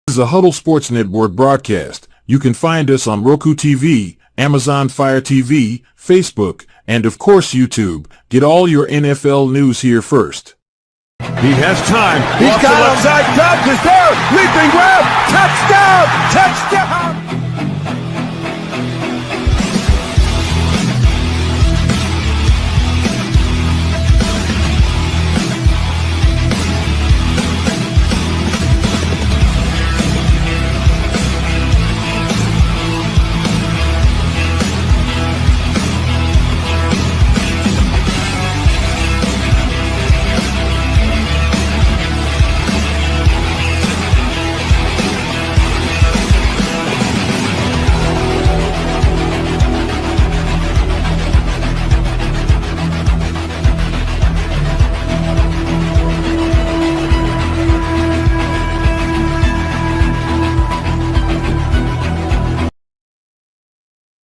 This is a Huddle Sports Network broadcast. You can find us on Roku TV, Amazon Fire TV, Facebook, and of course YouTube. Get all your NFL news here first. He has time. He's got left side. Dobbs is there. Leaping grab. Touchdown. Touchdown.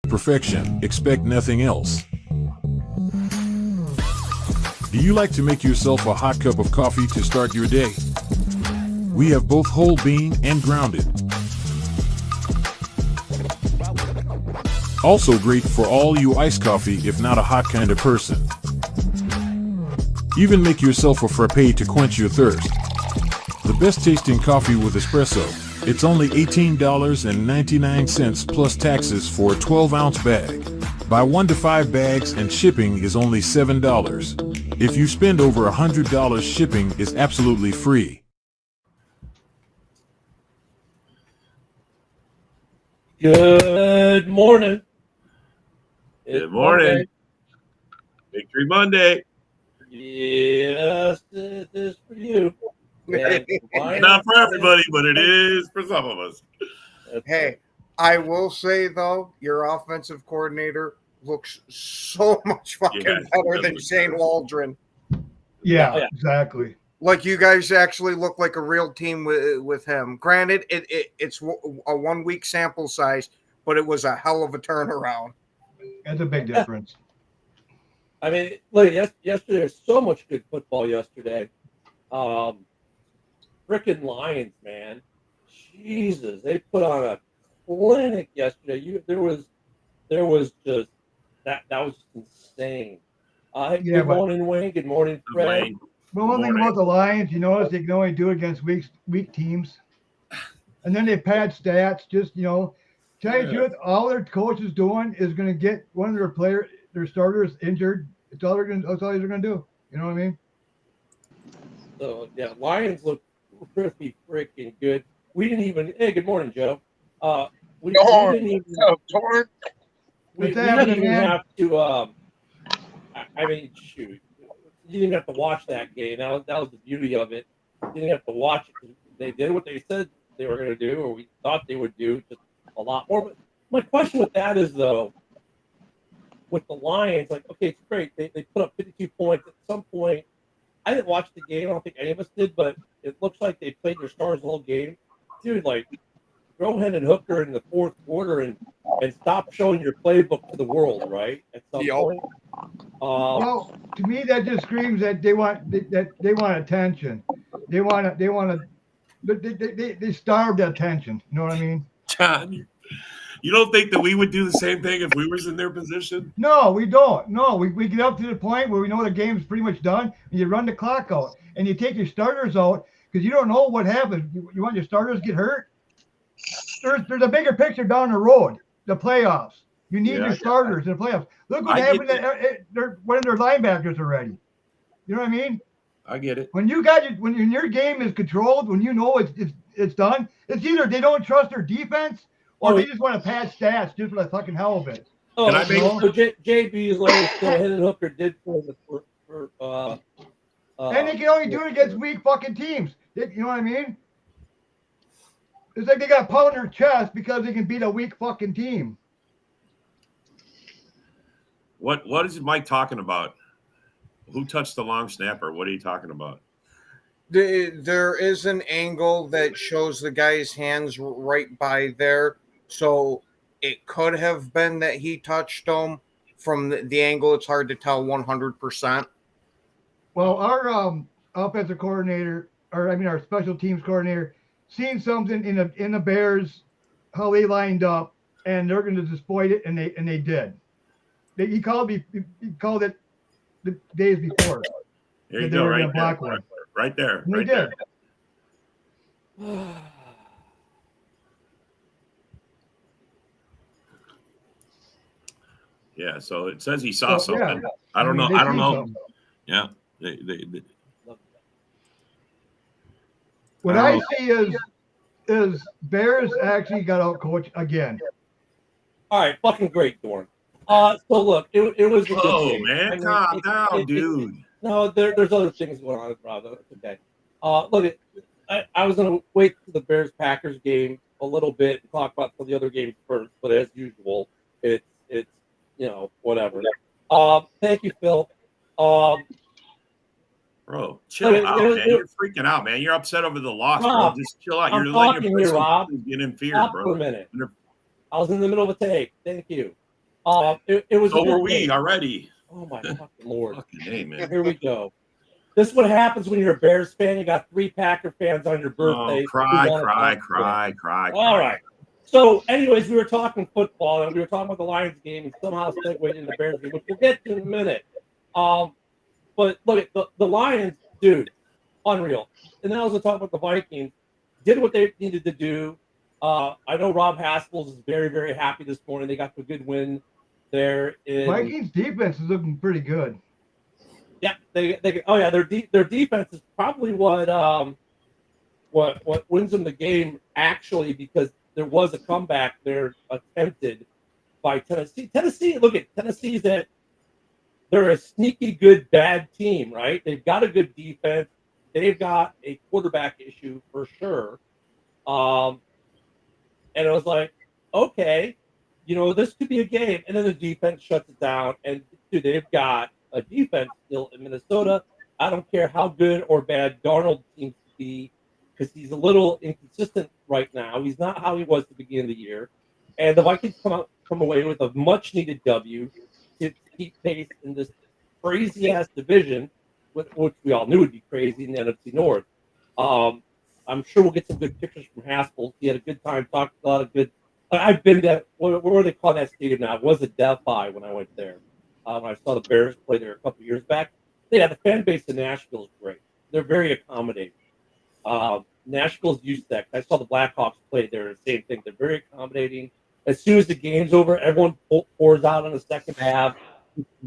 Perfection. Expect nothing else. Do you like to make yourself a hot cup of coffee to start your day? We have both whole bean and grounded. Also great for all you iced coffee if not a hot kind of person. Even make yourself a frappe to quench your thirst. The best tasting coffee with espresso. It's only $18.99 plus taxes for a 12-ounce bag. Buy 1 to 5 bags and shipping is only $7. If you spend over $100, shipping is absolutely free. Good morning. Good morning. Victory Monday. Yes, it is for you. Not for everybody, but it is for some of us. Hey, I will say, though, your offensive coordinator looks so much fucking better than Shane Waldron. Yeah, exactly. Like, you guys actually look like a real team with him. Granted, it's a 1 week sample size, but it was a hell of a turnaround. That's a big difference. I mean, look, yesterday there's so much good football yesterday. Frickin' Lions, man. Jesus, they put on a clinic yesterday. There was just that was insane. Good morning, Wayne. Good morning, Fred. Well, one thing about the Lions, you notice they can only do it against weak teams. And then they pad stats, tell you the truth, all their coach is doing is going to get one of their starters injured. That's all they're going to do. You know what I mean? So, yeah, Lions look pretty freaking good. We didn't even – hey, good morning, Joe. We didn't even have to I mean, shoot. You didn't have to watch that game. That was the beauty of it. You didn't have to watch it. They did what they said they were going to do, or we thought they would do, just a lot more. But my question with that is, though, with the Lions, like, okay, it's great. They put up 52 points. At some point, I didn't watch the game. I don't think any of us did, but it looks like they played their stars the whole game. Dude, like, go ahead and hook her in the fourth quarter and stop showing your playbook to the world, right? At some point. Well, to me, that just screams that they want attention. They starved attention. You know what I mean? John, you don't think that we would do the same thing if we was in their position? No, we don't. No, we get up to the point where we know the game's pretty much done, and you run the clock out, and you take your starters out because you don't know what happens. You want your starters to get hurt? There's a bigger picture down the road, the playoffs. You need your starters in the playoffs. Look what happened to one of their linebackers already. You know what I mean? I get it. When your game is controlled, when you know it's done, it's either they don't trust their defense or they just want to pad stats just for the fucking hell of it. Oh, so JB is like Hendon Hooker did for and they can only do it against weak fucking teams. You know what I mean? It's like they got a pound in their chest because they can beat a weak fucking team. What is Mike talking about? Who touched the long snapper? What are you talking about? There is an angle that shows the guy's hands right by there. So it could have been that he touched him. From the angle, it's hard to tell 100%. Well, our offensive coordinator, our special teams coordinator, seen something in the Bears, how they lined up, and they're going to exploit it, and they did. He called it the days before. There you They go, were right gonna block there. one. Right there. And they Right did. there. Yeah, so it says he saw So, yeah. something. I don't know. They I don't seen know. something. Yeah. What I I don't see is Bears actually got out coached again. All right, fucking great, Dorn. So look, it was a good Oh, game. man, I mean, calm down, dude. No, there's other things going on, brother. It's okay. Look, I was gonna wait for the Bears Packers game a little bit and talk about some of the other games first, but as usual, it's whatever. Thank you, Phil. Bro, chill out, man. You're freaking out, man. You're upset over the loss, Rob, bro. Just chill out. I'm You're letting talking your here, Rob. principles get in fear, Stop bro. for a minute. I was in the middle of a take. Thank you. It was. So were we already. Oh my fucking lord! Fucking hey, man. Here we go. This is what happens when you're a Bears fan. You got 3 Packer fans on your birthday. Oh, cry. All right. So, anyways, we were talking football, and we were talking about the Lions game, and somehow segued into the Bears game, which we'll get to in a minute. But look, the Lions, dude, unreal. And then I was going to talk about the Vikings. Did what they needed to do. I know Rob Haskell is very, very happy this morning. They got the good win there. Vikings defense is looking pretty good. Yeah, their defense is probably what wins them the game actually, because there was a comeback there attempted by Tennessee. Look at Tennessee's that they're a sneaky good bad team, right? They've got a good defense. They've got a quarterback issue for sure. And it was like, okay, this could be a game. And then the defense shuts it down. And dude, they've got a defense still in Minnesota. I don't care how good or bad Darnold seems to be, because he's a little inconsistent right now. He's not how he was at the beginning of the year. And the Vikings come away with a much-needed W to keep pace in this crazy-ass division, which we all knew would be crazy in the NFC North. I'm sure we'll get some good pictures from Haskell. He had a good time, talked a lot of good. I've been to what do they call that stadium now? It was a Delphi when I went there. When I saw the Bears play there a couple of years back. Yeah, the fan base in Nashville is great. They're very accommodating. Nashville's used to that. I saw the Blackhawks play there. The same thing. They're very accommodating. As soon as the game's over, everyone pours out on the second half.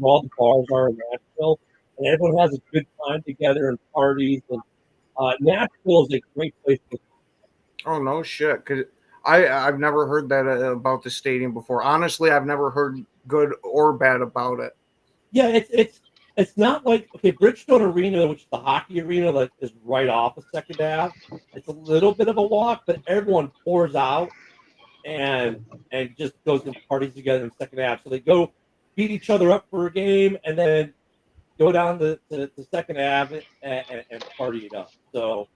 All the bars are in Nashville, and everyone has a good time together and parties. And Nashville is a great place to. Oh no shit! Cause I've never heard that about the stadium before. Honestly, I've never heard good or bad about it. Yeah, it's not like, okay, Bridgestone Arena, which is the hockey arena that is right off of Second Ave. It's a little bit of a walk, but everyone pours out and just goes and parties together in Second Ave. So they go beat each other up for a game and then go down to Second Ave and party it up. So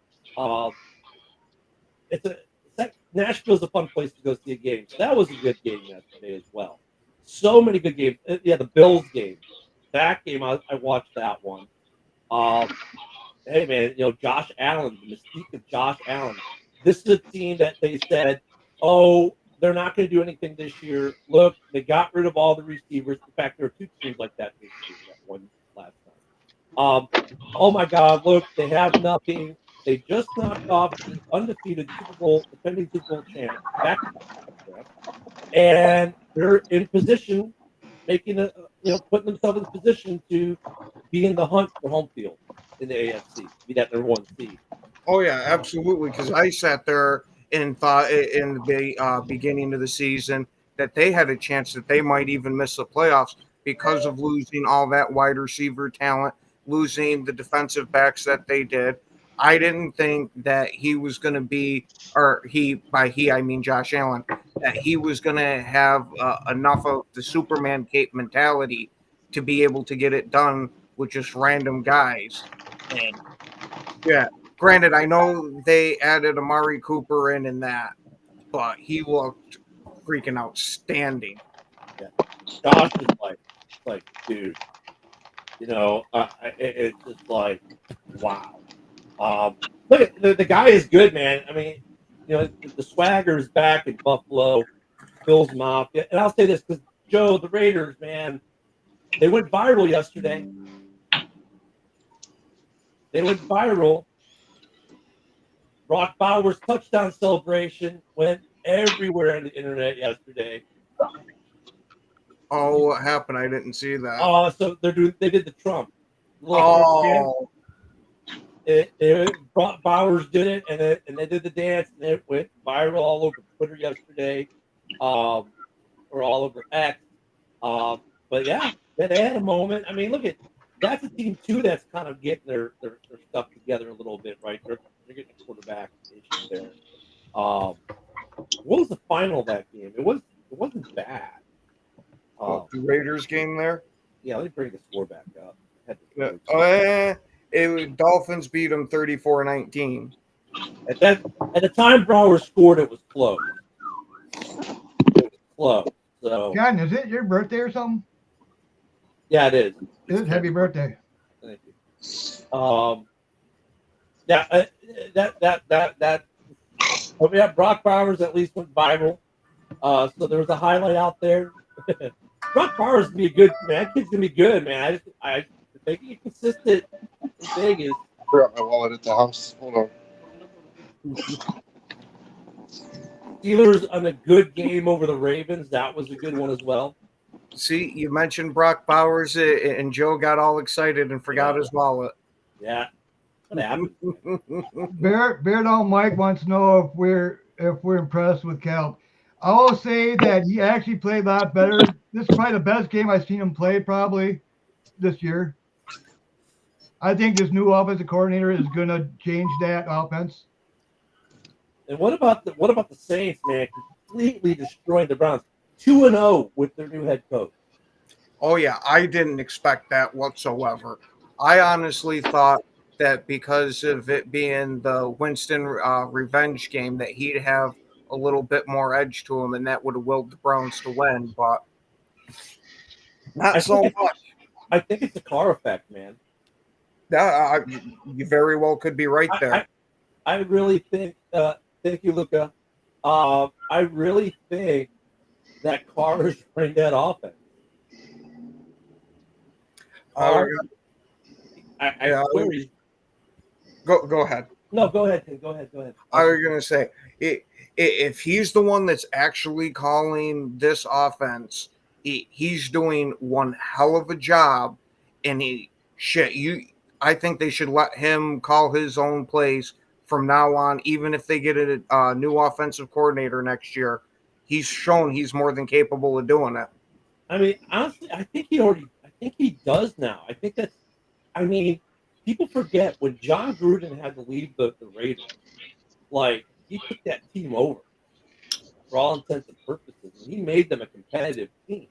Nashville's a fun place to go see a game. So that was a good game yesterday as well. So many good games. Yeah, the Bills game. That game, I watched that one. Hey, man, Josh Allen, the mystique of Josh Allen. This is a team that they said, oh, they're not going to do anything this year. Look, they got rid of all the receivers. In fact, there are 2 teams like that this year, that one last time. Oh, my God, look, they have nothing. They just knocked off the undefeated defending Super Bowl champ, and they're in position, putting themselves in position to be in the hunt for home field in the AFC, be that number 1 seed. Oh yeah, absolutely. Because I sat there and thought in the beginning of the season that they had a chance that they might even miss the playoffs because of losing all that wide receiver talent, losing the defensive backs that they did. I didn't think that he was going to be, or by he I mean Josh Allen, that he was going to have enough of the Superman cape mentality to be able to get it done with just random guys. And yeah, granted, I know they added Amari Cooper in that, but he looked freaking outstanding. Yeah. Josh is like, dude, it's just like, wow. Look, the guy is good, man. I mean, the swagger is back in Buffalo. Bills Mafia. And I'll say this because, Joe, the Raiders, man, they went viral yesterday. They went viral. Brock Bowers' touchdown celebration went everywhere on the internet yesterday. Oh, what happened? I didn't see that. So they did the Trump. Oh, Brock Bowers did it, and they did the dance, and it went viral all over Twitter yesterday, or all over X. But yeah, they had a moment. I mean, that's a team too that's kind of getting their stuff together a little bit, right? They're getting a quarterback issue there. What was the final of that game? It wasn't bad. the Raiders game there. Yeah, let me bring the score back up. Dolphins beat them 34-19. At the time Bowers scored, it was close. So John, is it your birthday or something? yeah, it is. It is. Happy birthday. Thank you. Yeah, that. But yeah, Brock Bowers at least went viral. So there was a highlight out there. Brock Bowers is gonna be a good man. That kid's gonna be good, man. I if they get consistent in Vegas. I forgot my wallet at the house. Hold on. Steelers on a good game over the Ravens. That was a good one as well. See, you mentioned Brock Bowers, and Joe got all excited and forgot his wallet. Yeah. What happened? Bear Down Mike wants to know if we're impressed with Cal. I will say that he actually played a lot better. This is probably the best game I've seen him play probably this year. I think this new offensive coordinator is going to change that offense. And what about the Saints, man? Completely destroying the Browns. 2-0 with their new head coach. Oh yeah, I didn't expect that whatsoever. I honestly thought that because of it being the Winston revenge game, that he'd have a little bit more edge to him, and that would have willed the Browns to win, but not so much. I think it's a Carr effect, man. You very well could be right there. I really think. Thank you, Luca. I really think that Carr is running that offense. I swear he's. Go ahead. No, go ahead. Go ahead. I was going to say, if he's the one that's actually calling this offense, he's doing one hell of a job. And I think they should let him call his own plays from now on, even if they get a new offensive coordinator next year. He's shown he's more than capable of doing it. I mean, honestly, I think he does now. I think that's. I mean, people forget when John Gruden had to leave the Raiders, like he took that team over for all intents and purposes, and he made them a competitive team.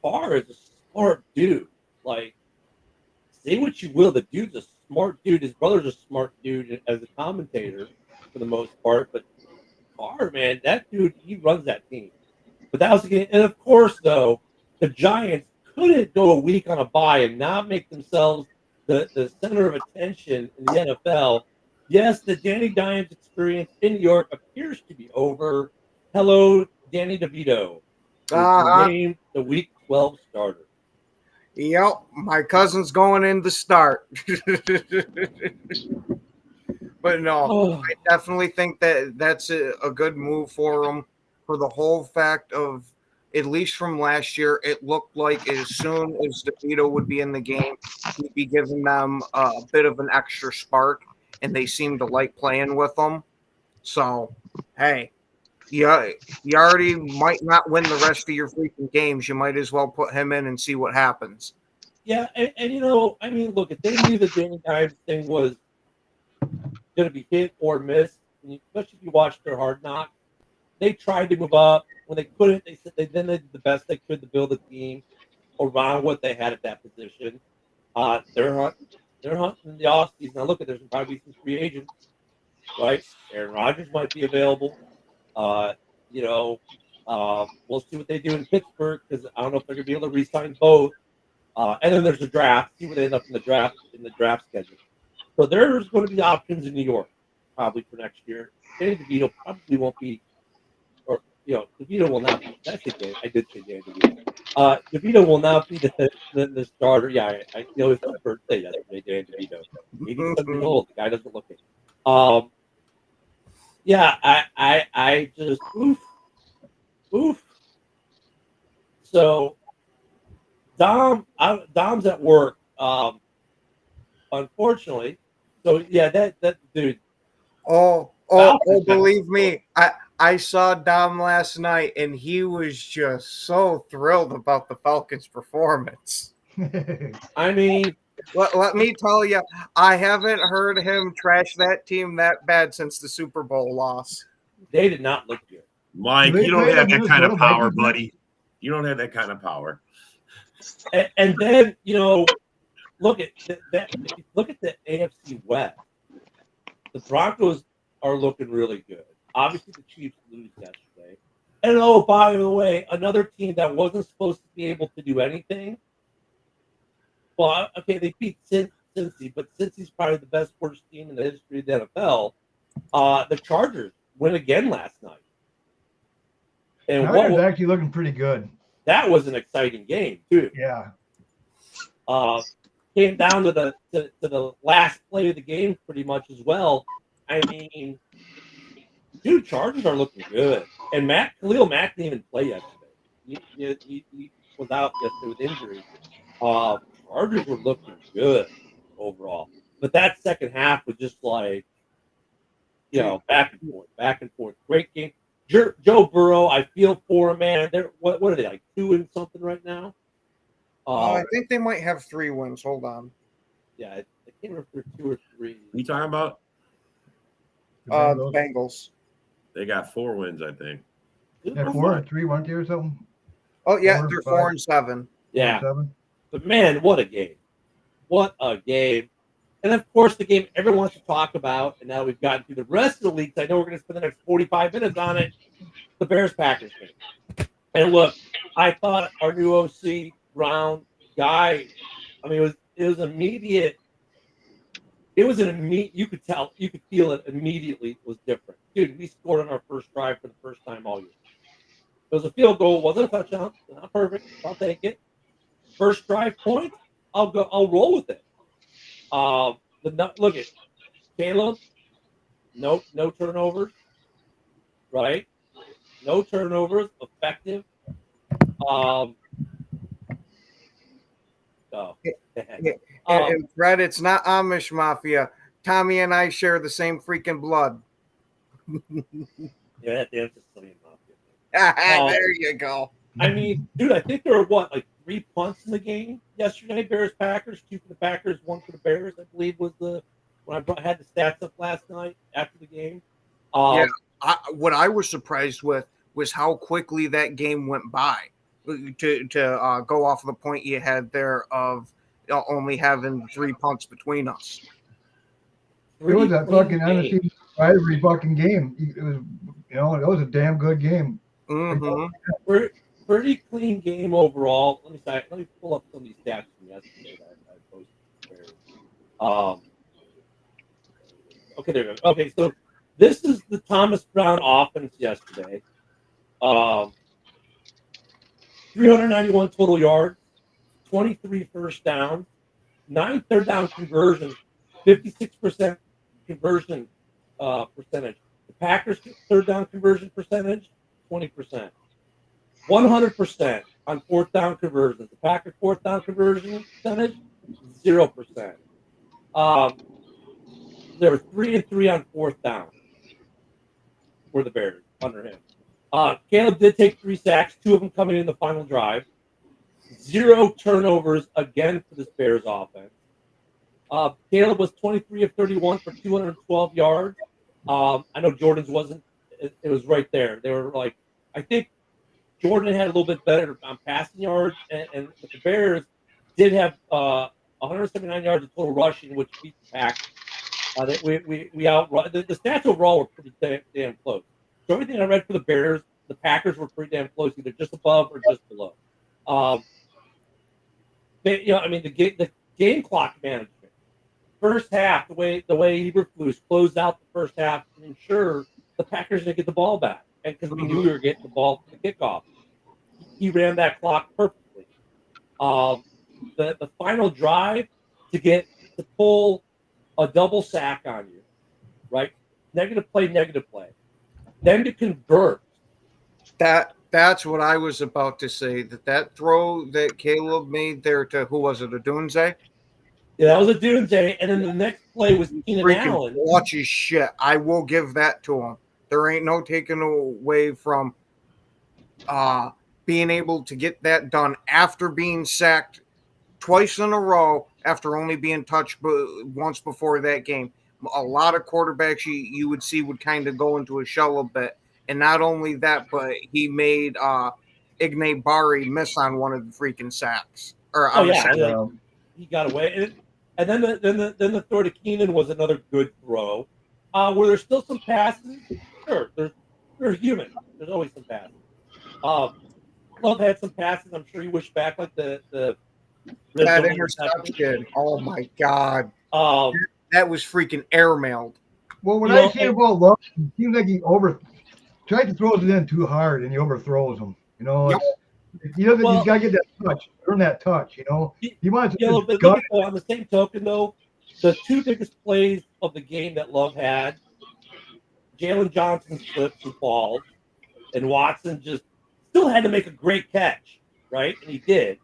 Carr is a smart dude. Like, say what you will, the dude's a smart dude. His brother's a smart dude as a commentator for the most part, but Carr, man, that dude, he runs that team. But that was the game. And of course, though, the Giants couldn't go a week on a bye and not make themselves the center of attention in the NFL. Yes, the Danny Dimes experience in New York appears to be over. Hello, Danny DeVito. Named the Week 12 starter. Yep, my cousin's going in to start. But no, I definitely think that's a good move for him, for the whole fact of, at least from last year, it looked like as soon as DeVito would be in the game, he'd be giving them a bit of an extra spark, and they seemed to like playing with him. So, hey, you already might not win the rest of your freaking games. You might as well put him in and see what happens. Yeah, and I mean, look, if they knew the Danny Dimes thing was going to be hit or miss, especially if you watch their Hard Knock, they tried to move up. When they couldn't, they said they did the best they could to build a team around what they had at that position. They're hunting in the offseason. Now, look, there's probably some free agents, right? Aaron Rodgers might be available. We'll see what they do in Pittsburgh, because I don't know if they're going to be able to re-sign both. And then there's a draft. See where they end up in the draft schedule. So there's going to be options in New York. probably for next year. Danny DeVito probably won't be, or DeVito will not be. I did say Danny DeVito. DeVito will not be the starter. Yeah, it's my birthday yesterday. Danny DeVito, 87 years old. The guy doesn't look it. Yeah, I just oof. So Dom's at work. Unfortunately, so yeah, that dude. Oh, Falcons believe me, I saw Dom last night, and he was just so thrilled about the Falcons' performance. I mean, Let me tell you, I haven't heard him trash that team that bad since the Super Bowl loss. they did not look good. Mike, They you don't played have the that kind of Minnesota power, Vikings. buddy. You don't have that kind of power. And then look at that. If you look at the AFC West, the Broncos are looking really good. Obviously, the Chiefs lose yesterday. And by the way, another team that wasn't supposed to be able to do anything. Well, okay, they beat Cincy, but Cincy's probably the worst team in the history of the NFL. The Chargers win again last night. And Chargers actually looking pretty good. that was an exciting game, too. Yeah. Came down to the last play of the game pretty much as well. I mean, dude, Chargers are looking good. And Khalil Mack didn't even play yesterday. He was out yesterday with injury. Chargers were looking good overall. But that second half was just like, back and forth. Great game. Joe Burrow, I feel for him, man. What are they, like 2 and something right now? I think they might have 3 wins. Hold on. Yeah, I can't remember if they're 2 or 3. You talking about? The Bengals. They got 4 wins, I think. Yeah, 4 or 3, weren't they, or something? Oh yeah, 4 or they're 5. 4 and 7. Yeah. 7. But man, what a game. What a game. And of course, the game everyone wants to talk about, and now we've gotten through the rest of the leagues. I know we're going to spend the next 45 minutes on it. The Bears-Packers game. And look, I thought our new OC Brown guy, I mean, it was immediate. It was an immediate, you could feel it immediately was different. Dude, we scored on our first drive for the first time all year. It was a field goal, wasn't a touchdown. Not perfect. I'll take it. First drive point, I'll roll with it. Look at Caleb, no turnovers, right? No turnovers, effective. And Fred, it's not Amish Mafia. Tommy and I share the same freaking blood. Yeah, that's just something about There you go. I mean, dude, I think there were 3 punts in the game yesterday. Bears Packers, 2 for the Packers, 1 for the Bears. I believe was when I had the stats up last night after the game. What I was surprised with was how quickly that game went by. To go off of the point you had there of only having 3 punts between us. It was a fucking NFC rivalry fucking game. It was, it was a damn good game. Mm-hmm. Pretty clean game overall. Let me pull up some of these stats from yesterday that I posted. Okay, there we go. Okay, so this is the Thomas Brown offense yesterday. 391 total yards, 23 first downs, 9 third down conversions, 56% conversion percentage. The Packers third down conversion percentage, 20%. 100% on fourth down conversions. The Packers fourth down conversion percentage, 0%. They were 3-3 on fourth down for the Bears under him. Caleb did take 3 sacks, 2 of them coming in the final drive. 0 turnovers again for this Bears offense. Caleb was 23 of 31 for 212 yards. I know Jordan's wasn't. It was right there. They were I think Jordan had a little bit better on passing yards, and the Bears did have 179 yards of total rushing, which beat the Pack. We outrun the stats overall were pretty damn close. So everything I read for the Bears, the Packers were pretty damn close, either just above or just below. The game clock management. first half, the way Eberflus closed out the first half to ensure the Packers didn't get the ball back, and because we knew we were getting the ball for the kickoff, he ran that clock perfectly. The final drive to pull a double sack on you, right? Negative play. Then to convert. That's what I was about to say. That throw that Caleb made there to who was it? Adunze? Yeah, that was a Dunze, and then the next play was Keenan Allen. Watch his shit. I will give that to him. There ain't no taking away from being able to get that done after being sacked twice in a row after only being touched once before that game. A lot of quarterbacks you would see would kind of go into a shell a bit. And not only that, but he made Ignay Bari miss on one of the freaking sacks. He got away. And then the throw to Keenan was another good throw. Were there still some passes? Sure, they're human. There's always some passes. Love had some passes. I'm sure he wished back like that interception. Oh my god, that was freaking airmailed. Well, when I say about Love, it seems like he tries to throw it in too hard and he overthrows them. You know, he's got to get that touch, earn that touch. You know, he wants to. On the same token, though, the two biggest plays of the game that Love had, Jalen Johnson slips and falls, and Watson just still had to make a great catch, right? And he did.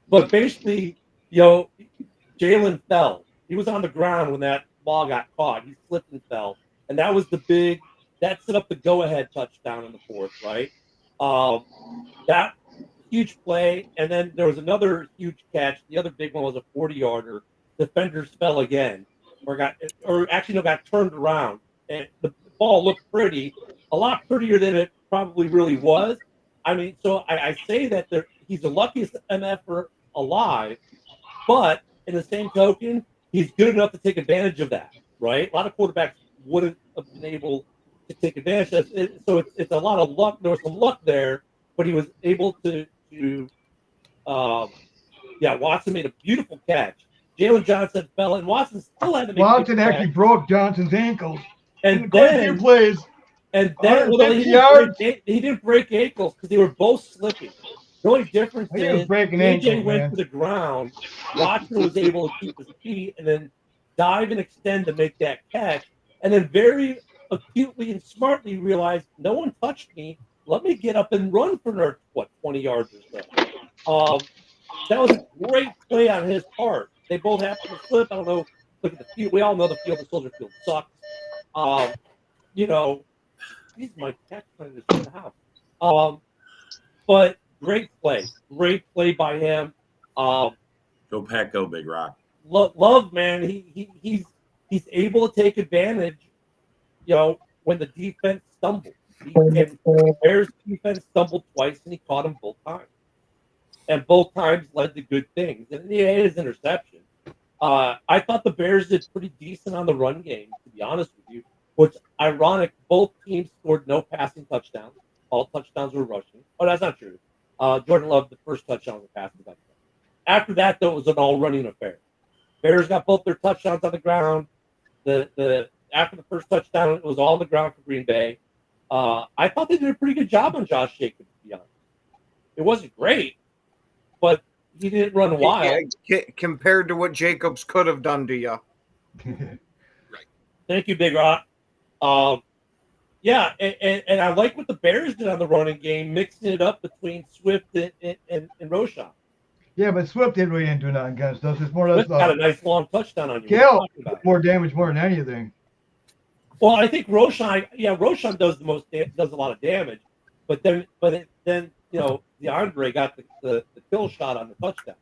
But basically, Jalen fell. He was on the ground when that ball got caught. He slipped and fell. And that was that set up the go-ahead touchdown in the fourth, right? That huge play. And then there was another huge catch. The other big one was a 40-yarder. Defenders fell again, got turned around. And the ball looked pretty, a lot prettier than it probably really was. I mean, so I say that he's the luckiest MFer alive, but in the same token, he's good enough to take advantage of that, right? A lot of quarterbacks wouldn't have been able to take advantage of it. So it's a lot of luck. There was some luck there, but he was able to Watson made a beautiful catch. Jalen Johnson fell, and Watson still had to make Watson actually broke Johnson's ankles. And then plays. And then he didn't break ankles because they were both slipping. The only difference is AJ went to the ground. Watson was able to keep his feet and then dive and extend to make that catch. And then very acutely and smartly realized, no one touched me. Let me get up and run for another, 20 yards or so. That was a great play on his part. They both happened to slip. I don't know. Look at the field. We all know the field. The Soldier Field sucks. He's my cat trying to the house. But great play by him. Go Pack, go Big Rock. Love, man. He's able to take advantage. When the defense stumbles. Bears defense stumbled twice, and he caught him both times. And both times led to good things. And he had his interception. I thought the Bears did pretty decent on the run game, to be honest with you. What's ironic, both teams scored no passing touchdowns. All touchdowns were rushing. Oh, that's not true. Jordan Love, the first touchdown was a passing touchdown. After that, though, it was an all-running affair. Bears got both their touchdowns on the ground. After the first touchdown, it was all on the ground for Green Bay. I thought they did a pretty good job on Josh Jacobs, to be honest. It wasn't great, but he didn't run wild. Compared to what Jacobs could have done to you. Thank you, Big Rock. And I like what the Bears did on the running game, mixing it up between Swift and Roschon. Yeah, but Swift didn't really do nothing against us. It's more or less got a nice long touchdown on you. Cal more damage more than anything. Well, I think Roschon does a lot of damage, but then DeAndre got the kill shot on the touchdown.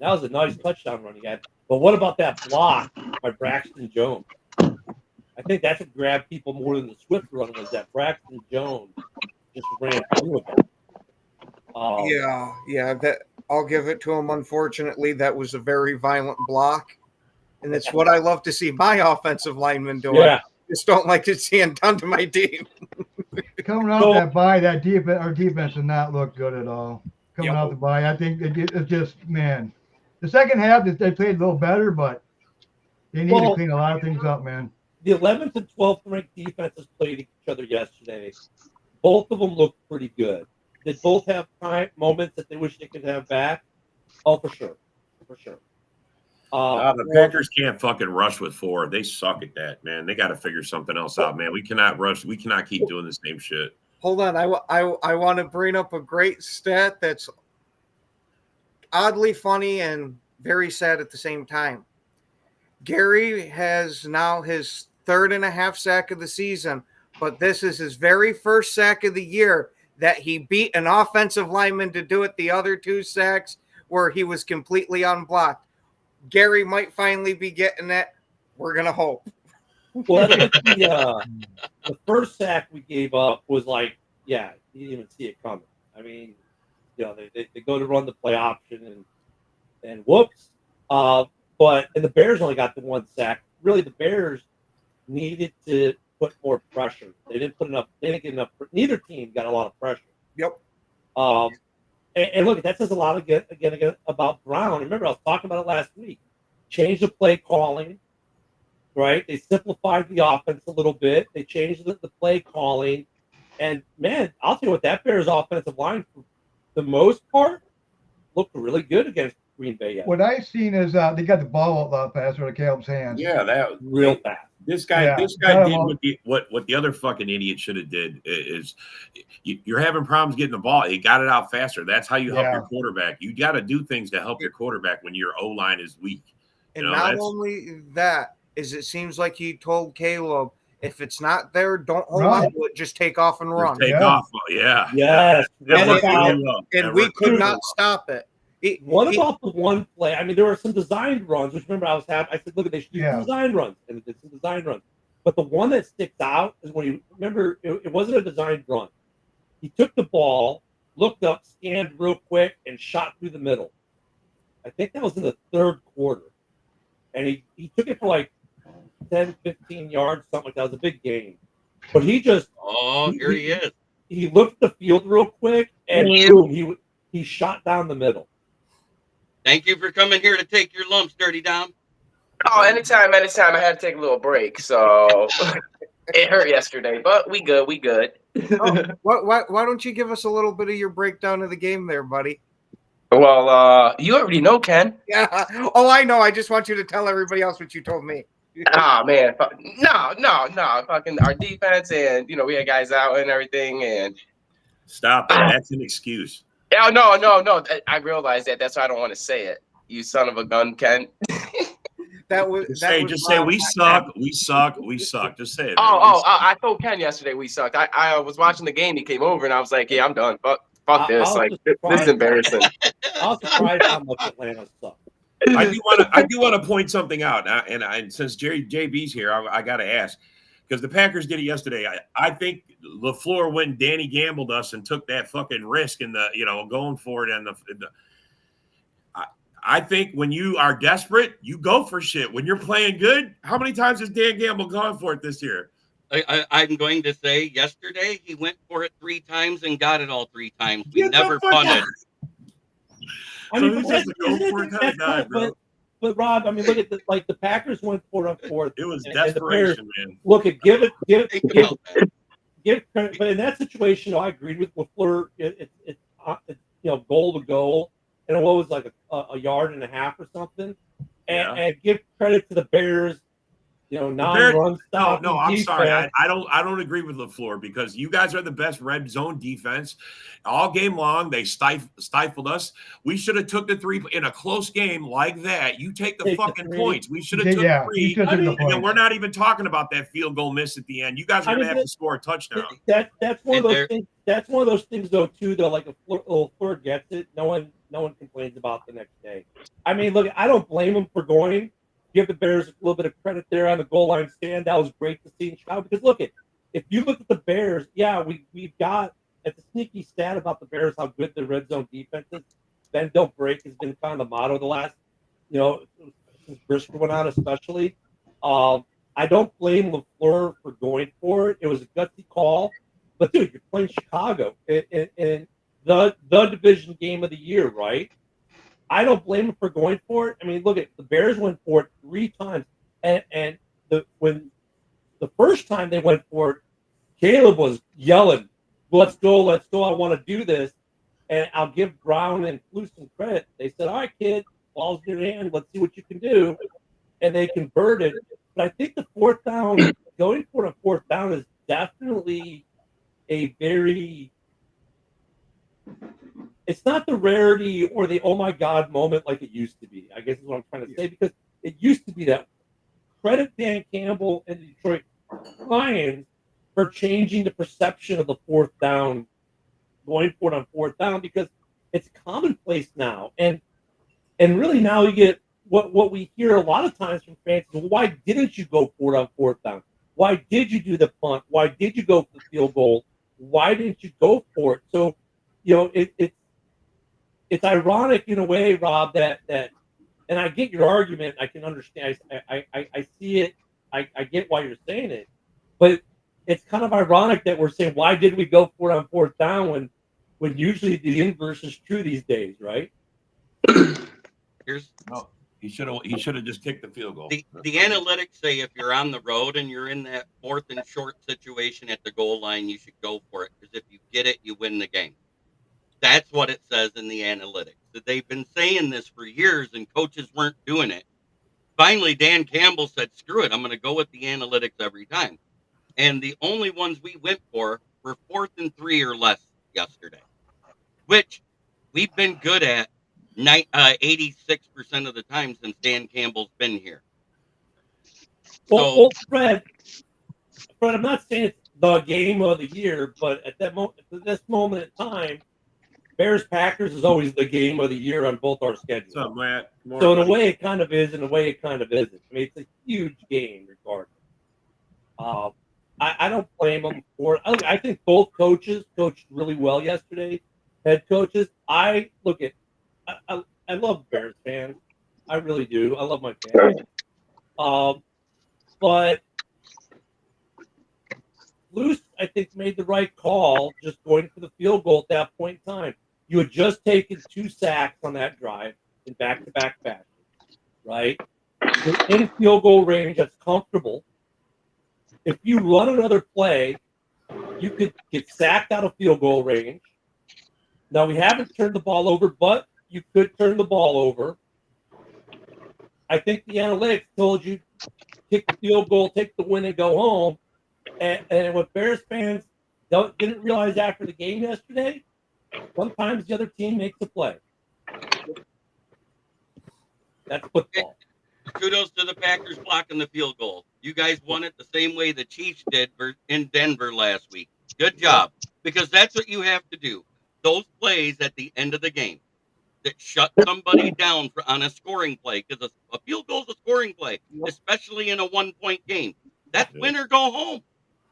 That was a nice touchdown run he had. But what about that block by Braxton Jones? I think that's what grabbed people more than the Swift run was that Braxton Jones just ran through it. That I'll give it to him. Unfortunately, that was a very violent block, and it's what I love to see my offensive linemen doing. Yeah. Just don't like to see it done to my team. Coming off our defense did not look good at all. Coming off the bye, I think it's just, man. The second half, they played a little better, but They need to clean a lot of things up, man. The 11th and 12th ranked defenses played each other yesterday. Both of them looked pretty good. Did both have moments that they wish they could have back? Oh, for sure. For sure. The Packers can't fucking rush with 4. They suck at that, man. They got to figure something else out, man. We cannot rush. We cannot keep doing the same shit. Hold on. I want to bring up a great stat that's oddly funny and very sad at the same time. Gary has now his 3.5 sack of the season, but this is his very first sack of the year that he beat an offensive lineman to do it. The other 2 sacks where he was completely unblocked. Gary might finally be getting that. We're going to hope. Well, the first sack we gave up was like, yeah, you didn't even see it coming. I mean, they go to run the play option and whoops. And the Bears only got the 1 sack. Really, the Bears needed to put more pressure. They didn't get enough. Neither team got a lot of pressure. Yep. And look, that says a lot again about Brown. Remember, I was talking about it last week. Change the play calling, right? They simplified the offense a little bit. They changed the play calling. And, man, I'll tell you what, that Bears offensive line, for the most part, looked really good against Green Bay. What I've seen is they got the ball out a lot faster to Caleb's hands. Yeah, that real fast. This guy did what the other fucking idiot should have did is you're having problems getting the ball. He got it out faster. That's how you help your quarterback. You got to do things to help your quarterback when your O-line is weak. And not only that, is it seems like he told Caleb, if it's not there, don't hold on to it. Just take off and run. Take off. Yeah. Yes. And we could not stop it. What about the one play? I mean, there were some designed runs, which remember I said, look, they should do design runs, and it did some design runs. But the one that sticks out is when it wasn't a designed run. He took the ball, looked up, scanned real quick, and shot through the middle. I think that was in the 3rd quarter. And he took it for like 10, 15 yards, something like that. It was a big game. But he just here he is. He looked at the field real quick, and boom, he shot down the middle. Thank you for coming here to take your lumps, Dirty Dom. Oh, anytime. I had to take a little break, so it hurt yesterday, but we good. Why don't you give us a little bit of your breakdown of the game there, buddy? Well, you already know, Ken. Yeah. Oh, I know. I just want you to tell everybody else what you told me. Man. No. Fucking our defense, and we had guys out and everything, and stop it. That's an excuse. Oh, no. I realize that. That's why I don't want to say it. You son of a gun, Ken. Just say we suck. We suck. Just say it. I told Ken yesterday we sucked. I was watching the game. He came over and I was like, "Yeah, I'm done. Fuck this. This is embarrassing." I was surprised how much Atlanta sucked. I do want to point something out, and since JB's here, I got to ask. Because the Packers did it yesterday. I think LaFleur went and Danny gambled us and took that fucking risk in the, going for it. I think when you are desperate, you go for shit. When you're playing good, how many times has Dan Gamble gone for it this year? I'm going to say yesterday he went for it 3 times and got it all 3 times. We never punted. I mean, but Rob, I mean, look at the Packers went 4 on 4. It was desperation, man. Look at give credit, but in that situation, I agreed with LaFleur. It's goal to goal, and what was like a yard and a half or something, and give credit to the Bears. 9-run stop. No, I'm sorry. I don't agree with LaFleur because you guys are the best red zone defense all game long. They stifled us. We should have took the 3 in a close game like that. You take the fucking points. We should have took 3. And we're not even talking about that field goal miss at the end. You guys are gonna have to score a touchdown. That's one of those things. That's one of those things, though, too. Though, like if LaFleur gets it, no one complains about the next day. I mean, look, I don't blame him for going. Give the Bears a little bit of credit there on the goal line stand. That was great to see in Chicago. Because look, if you look at the Bears, we've got it's a sneaky stat about the Bears how good the red zone defense is. Bend don't break has been kind of the motto the last, since Brisker went out especially. I don't blame LaFleur for going for it. It was a gutsy call, but dude, you're playing Chicago in the division game of the year, right? I don't blame him for going for it. I mean, look at the Bears went for it 3 times. And when the first time they went for it, Caleb was yelling, let's go, I want to do this. And I'll give Brown and Flus some credit. They said, all right, kid, ball's in your hand, let's see what you can do. And they converted. But I think the fourth down, going for a fourth down is definitely a very, it's not the rarity or the oh my God moment like it used to be, I guess is what I'm trying to say, because it used to be that. Credit Dan Campbell and the Detroit Lions for changing the perception of the fourth down, going for it on fourth down, because it's commonplace now. And really now you get what we hear a lot of times from fans is, well, why didn't you go for it on fourth down? Why did you do the punt? Why did you go for the field goal? Why didn't you go for it? So, it's ironic in a way, Rob, that and I get your argument. I can understand. I see it. I get why you're saying it. But it's kind of ironic that we're saying, why did we go for it on fourth down when usually the inverse is true these days, right? He should have just kicked the field goal. The analytics say if you're on the road and you're in that fourth and short situation at the goal line, you should go for it, because if you get it, you win the game. That's what it says in the analytics. They've been saying this for years, and coaches weren't doing it. Finally, Dan Campbell said, screw it, I'm going to go with the analytics every time. And the only ones we went for were 4th and 3 or less yesterday, which we've been good at 86% of the time since Dan Campbell's been here. Well, Fred, I'm not saying it's the game of the year, but at this moment in time, Bears-Packers is always the game of the year on both our schedules. So in a way, it kind of is. In a way, it kind of isn't. I mean, it's a huge game, regardless. I don't blame them for it. I think both coaches coached really well yesterday. Head coaches. I love Bears fans. I really do. I love my fans. But Luce, I think, made the right call just going for the field goal at that point in time. You had just taken 2 sacks on that drive in back-to-back fashion, right? You're in field goal range that's comfortable. If you run another play, you could get sacked out of field goal range. Now, we haven't turned the ball over, but you could turn the ball over. I think the analytics told you kick the field goal, take the win, and go home. And what Bears fans didn't realize after the game yesterday, sometimes the other team makes a play. That's football. Kudos to the Packers blocking the field goal. You guys won it the same way the Chiefs did in Denver last week. Good job, because that's what you have to do. Those plays at the end of the game that shut somebody down on a scoring play, because a field goal is a scoring play, especially in a 1-point game. That's win or go home.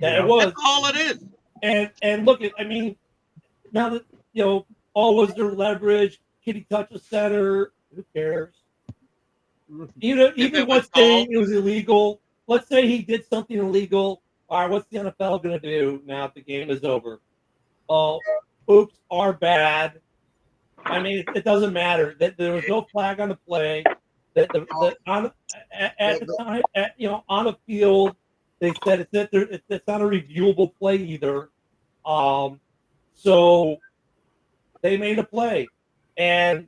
Yeah, it was. That's all it is. And look, I mean, now that, all was their leverage, Kitty touch the center, who cares? Even let's say it was illegal. Let's say he did something illegal. All right, what's the NFL going to do now that the game is over? Oh, oops, our bad. I mean, it doesn't matter. That there was no flag on the play. At the time, on the field, they said it's not a reviewable play either. So they made a play, and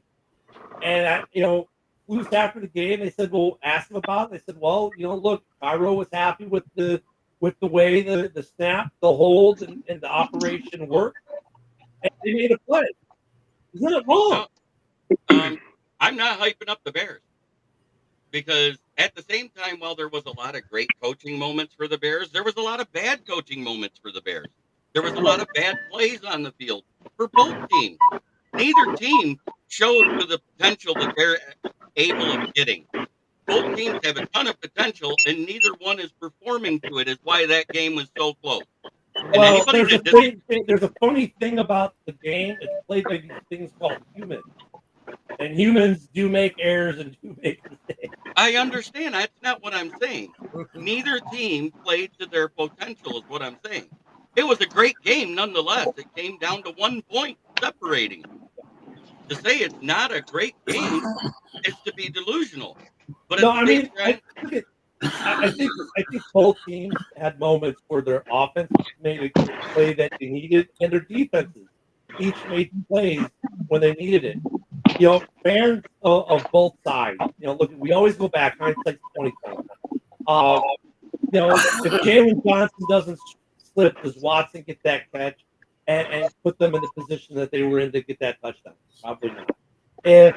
Luce after the game, they said, "Well, ask him about it." They said, "Well, look, Cairo was happy with the way the snap, the hold, and the operation worked, and they made a play." Isn't it wrong? I'm not hyping up the Bears, because at the same time, while there was a lot of great coaching moments for the Bears, there was a lot of bad coaching moments for the Bears. There was a lot of bad plays on the field for both teams. Neither team showed to the potential that they're able of getting. Both teams have a ton of potential, and neither one is performing to it, is why that game was so close. Well, there's a funny thing about the game. It's played by these things called humans. And humans do make errors and do make mistakes. I understand. That's not what I'm saying. Neither team played to their potential is what I'm saying. It was a great game nonetheless. It came down to 1 point separating. To say it's not a great game is to be delusional. But no, I mean, I think both teams had moments where their offense made a play that they needed, and their defenses each made plays when they needed it. You know, fans of both sides. You know, look, we always go back. Hindsight's 2020. You know, if Jalen Johnson doesn't slip, does Watson get that catch and put them in the position that they were in to get that touchdown? Probably not. If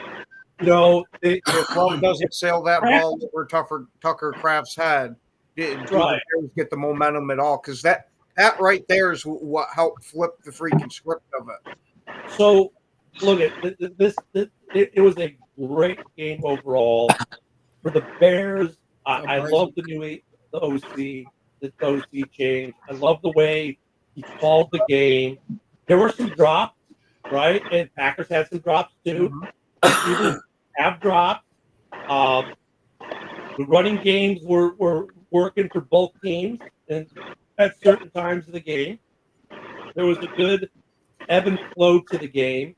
you know, If Love doesn't sail that ball over Tucker Kraft's head, do the Right. Bears get the momentum at all? Because that right there is what helped flip the freaking script of it. So, look at this. It was a great game overall for the Bears. I love the new OC change. I love the way he called the game. There were some drops, right? And Packers had some drops too. Even have dropped. The running games were working for both teams, and at certain times of the game, there was a good ebb and flow to the game.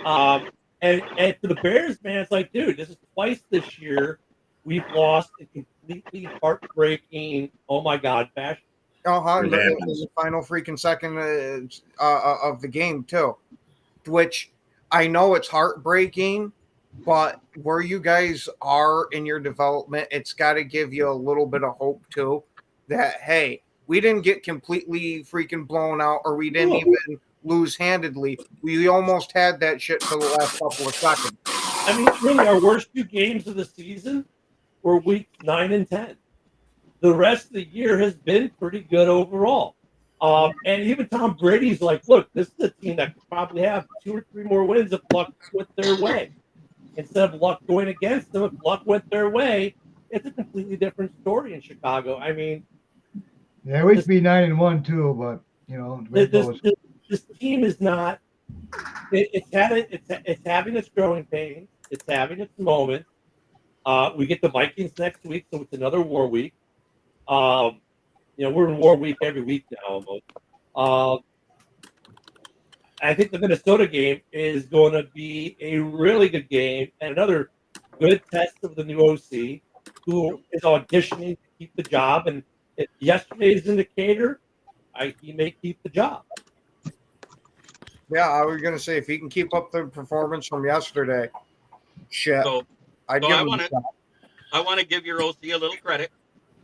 And for the Bears, man, it's like, dude, this is twice this year we've lost a completely heartbreaking, oh my God, fashion. It was the final freaking second of the game too, which I know it's heartbreaking, but where you guys are in your development, it's got to give you a little bit of hope too. That hey, we didn't get completely freaking blown out, or we didn't even lose handedly. We almost had that shit for the last couple of seconds. I mean, really, our worst two games of the season were weeks 9 and 10. The rest of the year has been pretty good overall. And even Tom Brady's like, look, this is a team that could probably have 2 or 3 more wins if luck went their way. Instead of luck going against them, if luck went their way, it's a completely different story in Chicago. I mean, yeah, we should be 9-1 too, but you know, this team is not. It's having its growing pains. It's having its moments. We get the Vikings next week, so it's another war week. You know, we're in war week every week now almost. I think the Minnesota game is going to be a really good game and another good test of the new OC, who is auditioning to keep the job. And if yesterday's indicator, he may keep the job. Yeah, I was gonna say if he can keep up the performance from yesterday, shit. I want to give your OC a little credit.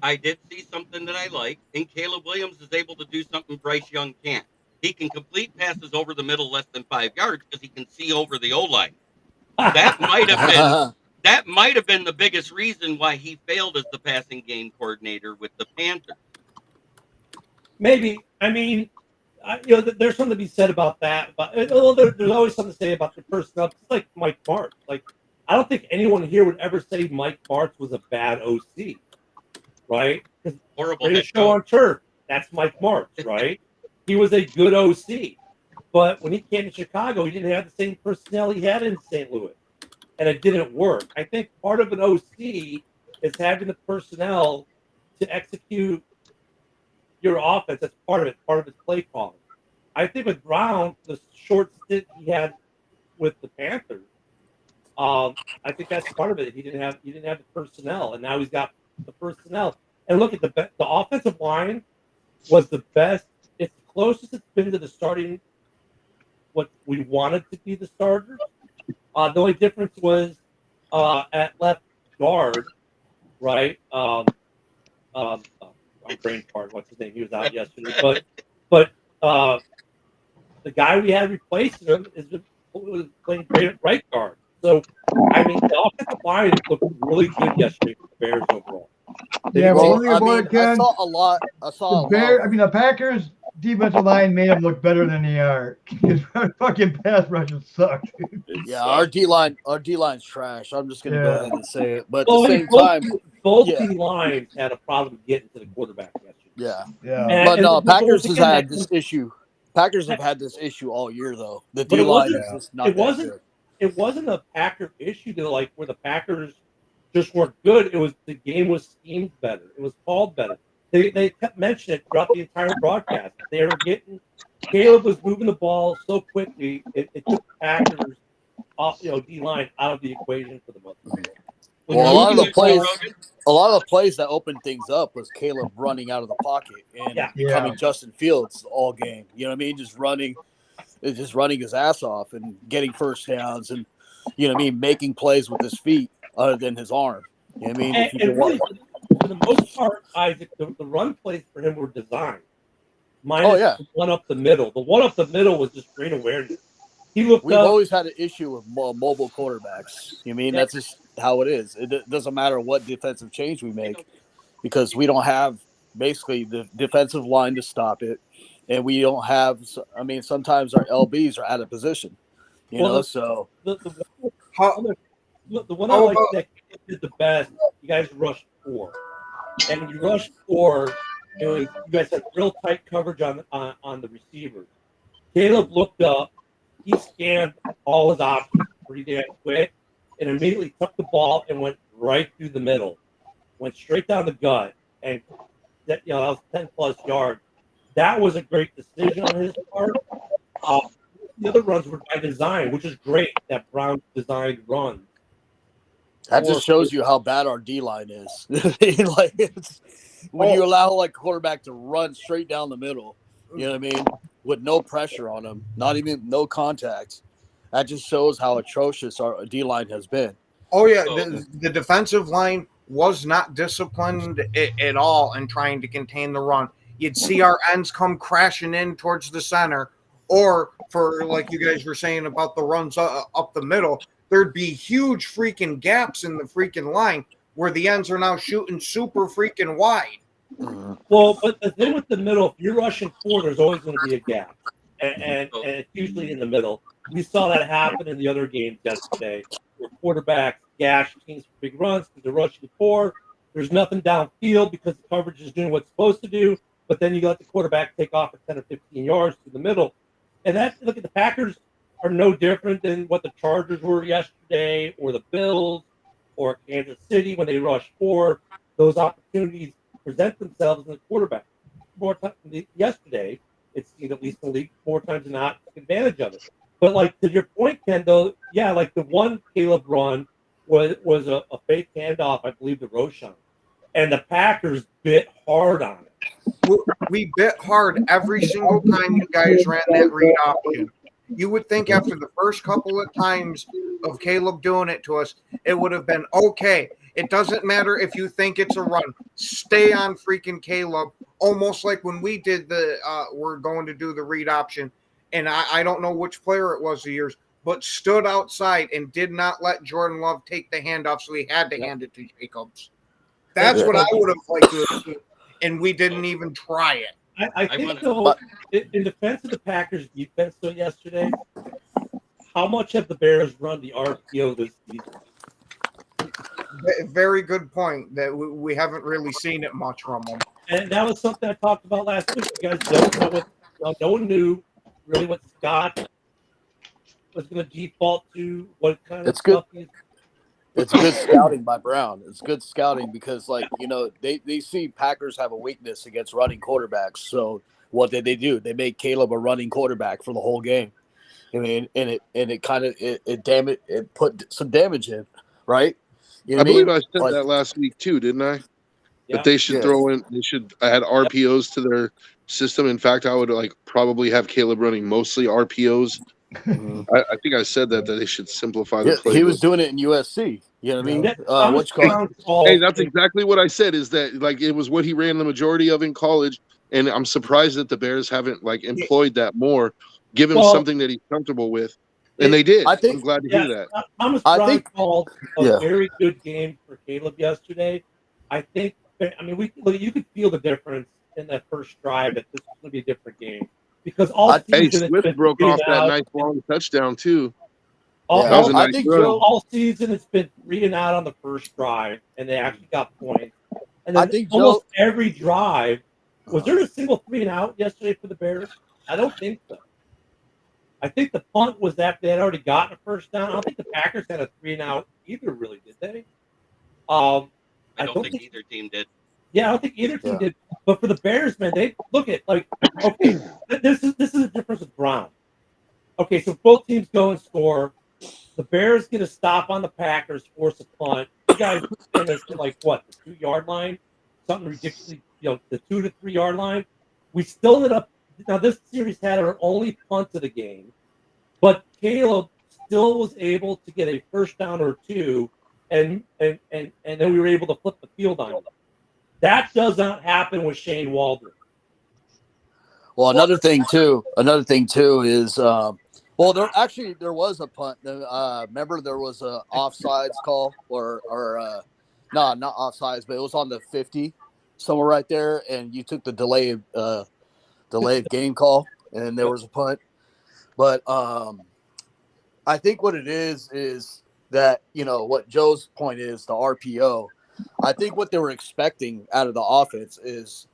I did see something that I like, and Caleb Williams is able to do something Bryce Young can't. He can complete passes over the middle less than 5 yards because he can see over the O-line. That might have been the biggest reason why he failed as the passing game coordinator with the Panthers. Maybe. I mean, you know, there's something to be said about that. But there's always something to say about the personnel. It's like Mike Martz. Like, I don't think anyone here would ever say Mike Martz was a bad OC, right? Horrible. Greatest show on turf. That's Mike Martz, right? He was a good OC, but when he came to Chicago, he didn't have the same personnel he had in St. Louis, and it didn't work. I think part of an OC is having the personnel to execute your offense. That's part of it. Part of his play calling. I think with Brown, the short stint he had with the Panthers, I think that's part of it. He didn't have the personnel, and now he's got the personnel. And look at the offensive line was the best. It's the closest it's been to the starting what we wanted to be the starters. The only difference was at left guard, right? I'm brain fart. What's his name? He was out yesterday, but the guy we had replacing him was playing great at right guard. So I mean, the offensive line looked really good yesterday for the Bears overall. Yeah, Well, one thing about it, Ken, I saw a lot. The Packers defensive line made them look better than they are. Because fucking pass rushes suck. Yeah, our D line's trash. I'm just gonna go ahead and say it. But at Well, the same time, both D lines had a problem getting to the quarterback yesterday. yeah. But no, Packers has had this issue. Packers have had this issue all year, though. The D line is just not that good. It wasn't a Packer issue though, like where the Packers just weren't good. It was the game was schemed better. It was called better. They kept mentioning it throughout the entire broadcast. They were getting Caleb was moving the ball so quickly. It took Packers off, D line out of the equation for the most part. Well, a lot of the plays that opened things up was Caleb running out of the pocket and becoming Justin Fields all game. You know what I mean? Just running his ass off and getting first downs and, you know what I mean, making plays with his feet other than his arm. You know what I mean? And really, for the most part, Isaac, the run plays for him were designed. Minus the one up the middle. The one up the middle was just great awareness. We've always had an issue with mobile quarterbacks. You know what I mean? That's just how it is. It doesn't matter what defensive change we make because we don't have basically the defensive line to stop it. And we don't have – I mean, sometimes our LBs are out of position, you know, so – The one I like that did the best, you guys rushed 4. And when you rushed 4, you guys had real tight coverage on the receivers. Caleb looked up. He scanned all his options pretty damn quick and immediately took the ball and went right through the middle. Went straight down the gut. And that was 10-plus yards. That was a great decision on his part. The other runs were by design, which is great, that Brown designed run. That just shows you how bad our D-line is. When you allow a quarterback to run straight down the middle, you know what I mean, with no pressure on him, no contact, that just shows how atrocious our D-line has been. Oh, yeah, the defensive line was not disciplined at all in trying to contain the run. You'd see our ends come crashing in towards the center, or for like you guys were saying about the runs up the middle, there'd be huge freaking gaps in the freaking line where the ends are now shooting super freaking wide. Well, but the thing with the middle, if you're rushing 4, there's always going to be a gap, and it's usually in the middle. We saw that happen in the other games yesterday, where quarterbacks gash teams for big runs because they're rushing 4. There's nothing downfield because the coverage is doing what it's supposed to do, but then you let the quarterback take off at 10 or 15 yards to the middle. And look at the Packers are no different than what the Chargers were yesterday, or the Bills, or Kansas City when they rushed 4. Those opportunities present themselves in the quarterback. Yesterday, it seemed at least in the league 4 times than not took advantage of it. But to your point, Ken, though, the one Caleb run was a fake handoff, I believe, to Roschon. And the Packers bit hard on it. We bit hard every single time you guys ran that read option. You would think after the first couple of times of Caleb doing it to us, it would have been okay. It doesn't matter if you think it's a run. Stay on freaking Caleb. Almost like when we did we're going to do the read option, and I don't know which player it was of yours, but stood outside and did not let Jordan Love take the handoff, so he had to hand it to Jacobs. That's what I would have liked to do, and we didn't even try it. I think, though, in defense of the Packers' defense, though, yesterday, how much have the Bears run the RPO this season? Very good point. That we haven't really seen it much from them. And that was something I talked about last week. You guys don't know no one knew really what Scott was going to default to, what kind of stuff he's. It's good scouting by Brown. It's good scouting because, they see Packers have a weakness against running quarterbacks. So what did they do? They made Caleb a running quarterback for the whole game. I mean, and it put some damage in, right? You know I believe I said that last week too, didn't I? Yeah. That they should throw in. They should add RPOs to their system. In fact, I would probably have Caleb running mostly RPOs. I think I said that they should simplify the play. He was doing it in USC. You know what I mean? Hey, that's exactly what I said. Is that it was what he ran the majority of in college, and I'm surprised that the Bears haven't employed that more. Give him something that he's comfortable with, and they did. I'm glad to hear that. Thomas Brown called a very good game for Caleb yesterday. I think. I mean, you could feel the difference in that first drive that this is going to be a different game because all season Swift broke off that nice long touchdown too. All season it's been 3 and out on the first drive, and they actually got points. And then almost every drive, was there a single 3 and out yesterday for the Bears? I don't think so. I think the punt was that they had already gotten a first down. I don't think the Packers had a 3 and out either, really, did they? I don't think either team did. Yeah, I don't think either team did. But for the Bears, man, they look at okay, this is the difference with Brown. Okay, so both teams go and score. The Bears get a stop on the Packers, force a punt. guys send us to like what, the 2-yard line, something ridiculously, the 2 to 3 yard line. We still ended up. Now this series had our only punt of the game, but Caleb still was able to get a first down or two, and then we were able to flip the field on him. That does not happen with Shane Waldron. Well, another thing too is, there was a punt. Remember there was a offsides call or not offsides, but it was on the 50, somewhere right there, and you took the delayed game call, and there was a punt. But I think what it is that, what Joe's point is, the RPO. I think what they were expecting out of the offense is,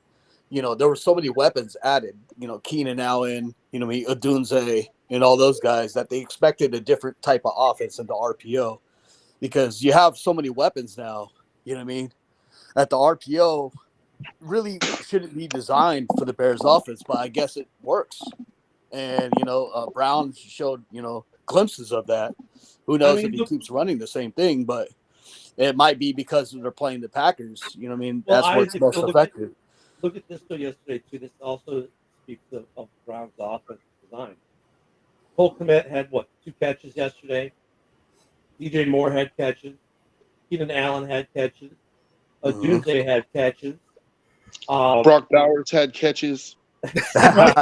there were so many weapons added, Keenan Allen, Odunze, and all those guys, that they expected a different type of offense in the RPO, because you have so many weapons now, that the RPO really shouldn't be designed for the Bears offense, but I guess it works. And, Brown showed, glimpses of that. Who knows if he keeps running the same thing, but it might be because they're playing the Packers. That's where it's most effective. Look at this yesterday, too. This also speaks of Brown's offensive design. Cole Kmet had, 2 catches yesterday. DJ Moore had catches. Keenan Allen had catches. Odunze had catches. Brock Bowers had catches. Brock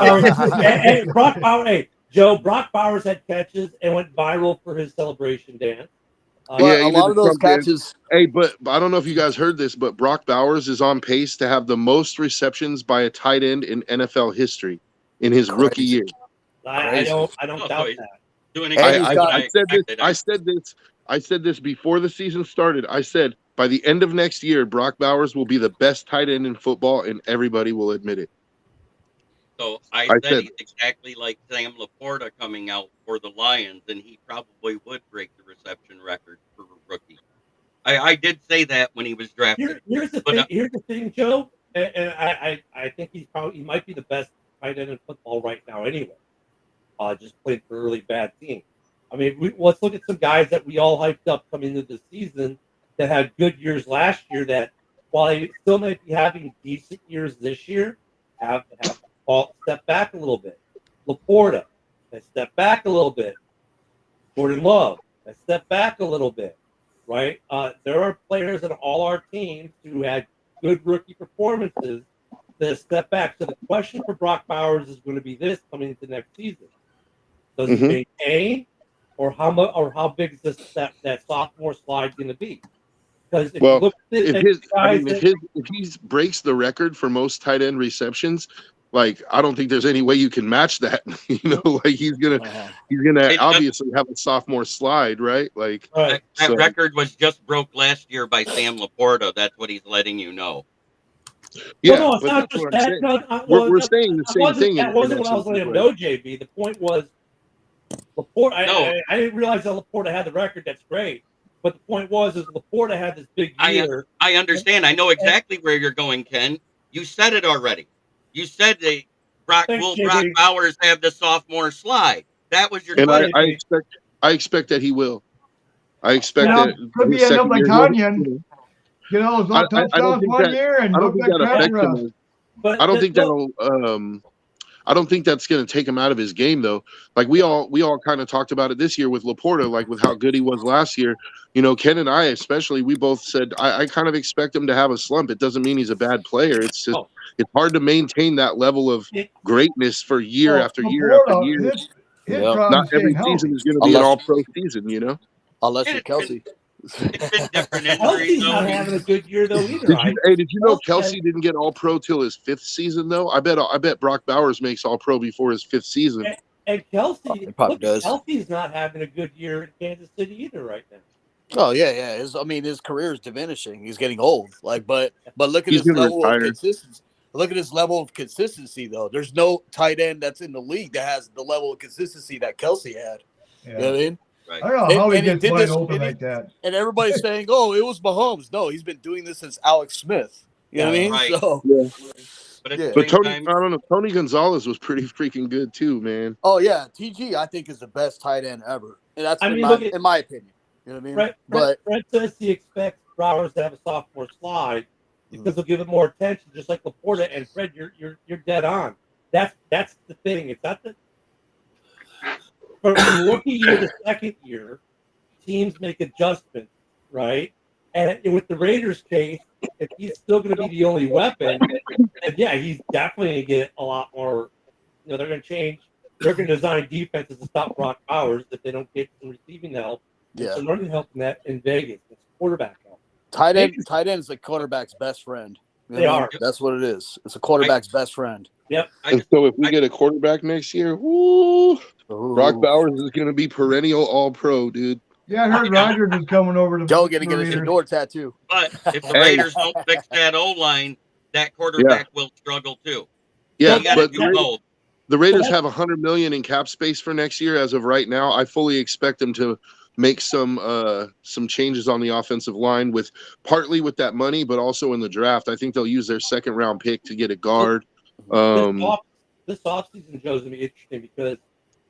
Bowers had catches and went viral for his celebration dance. A lot of those catches. Hey, but I don't know if you guys heard this, but Brock Bowers is on pace to have the most receptions by a tight end in NFL history in his rookie year. I don't doubt that. I said this before the season started. I said by the end of next year, Brock Bowers will be the best tight end in football, and everybody will admit it. So I said he's exactly like Sam Laporta coming out for the Lions, and he probably would break the reception record for a rookie. I did say that when he was drafted. Here's the thing, Joe, and I think he might be the best tight end in football right now anyway. Just played for a really bad team. I mean, let's look at some guys that we all hyped up coming into the season that had good years last year that, while they still might be having decent years this year, have step back a little bit. Laporta, they step back a little bit. Jordan Love, they step back a little bit, right? There are players on all our teams who had good rookie performances that step back. So the question for Brock Bowers is going to be this coming into next season: does he maintain, or how big is that sophomore slide going to be? Because if he breaks the record for most tight end receptions, like, I don't think there's any way you can match that. Like he's gonna obviously have a sophomore slide, right? Like that record was just broke last year by Sam Laporta. That's what he's letting you know. Yeah, no, it's not just that. We're saying the same thing. That wasn't what I was letting him know, JB. The point was Laporta. I didn't realize that Laporta had the record. That's great. But the point was Laporta had this big year. I understand. I know exactly where you're going, Ken. You said it already. You said Brock Bowers have the sophomore slide. That was your question. I expect that he will. I expect that. Could be enough like Tanyan. Those touchdowns 1 year and look like crap for us. I don't think that'll. I don't think that's going to take him out of his game, though. Like we all kind of talked about it this year with Laporta, like with how good he was last year. Ken and I, especially, we both said I kind of expect him to have a slump. It doesn't mean he's a bad player. It's just it's hard to maintain that level of greatness for year after year after year. Not every season is going to be an all-pro season, Unless you're Kelsey. It's been different injuries. Kelsey's not having a good year though either. Did you know Kelsey didn't get all pro till his 5th season though? I bet Brock Bowers makes all pro before his 5th season. And Kelsey's not having a good year in Kansas City either right now. Oh yeah. His career is diminishing. He's getting old. But look at his level of consistency. Look at his level of consistency though. There's no tight end that's in the league that has the level of consistency that Kelsey had. Yeah. You know what I mean? Right. I don't know how he gets wide open like that. And everybody's saying, "Oh, it was Mahomes." No, he's been doing this since Alex Smith. You know what I mean? Right. So, But Tony, I don't know. Tony Gonzalez was pretty freaking good too, man. Oh yeah, TG I think is the best tight end ever, and that's in my opinion. You know what I mean? Brett says he expects Bowers to have a sophomore slide because they'll give it more attention, just like Laporta. And Fred, you're dead on. That's the thing. It's not the from rookie year to second year, teams make adjustments, right? And with the Raiders case, if he's still going to be the only weapon, and yeah, he's definitely going to get a lot more. You know, they're going to change. They're going to design defenses to stop Brock Bowers if they don't get some receiving help. Yeah, so running help in that in Vegas. It's quarterback help. Tight end is the quarterback's best friend. You know They what I mean? are. That's what it is. It's a quarterback's best friend. Yep. And so if we get a quarterback next year, woo, Brock Bowers is going to be perennial All-Pro, dude. Yeah, I heard Rodgers is coming over to. Joe going to get his Raiders. indoor tattoo. But if the Raiders don't fix that O-line, that quarterback will struggle too. Yeah, You gotta but do both. the Raiders have $100 million in cap space for next year as of right now. I fully expect them to make some changes on the offensive line with partly with that money, but also in the draft. I think they'll use their second round pick to get a guard. This offseason, Joe's going to be interesting because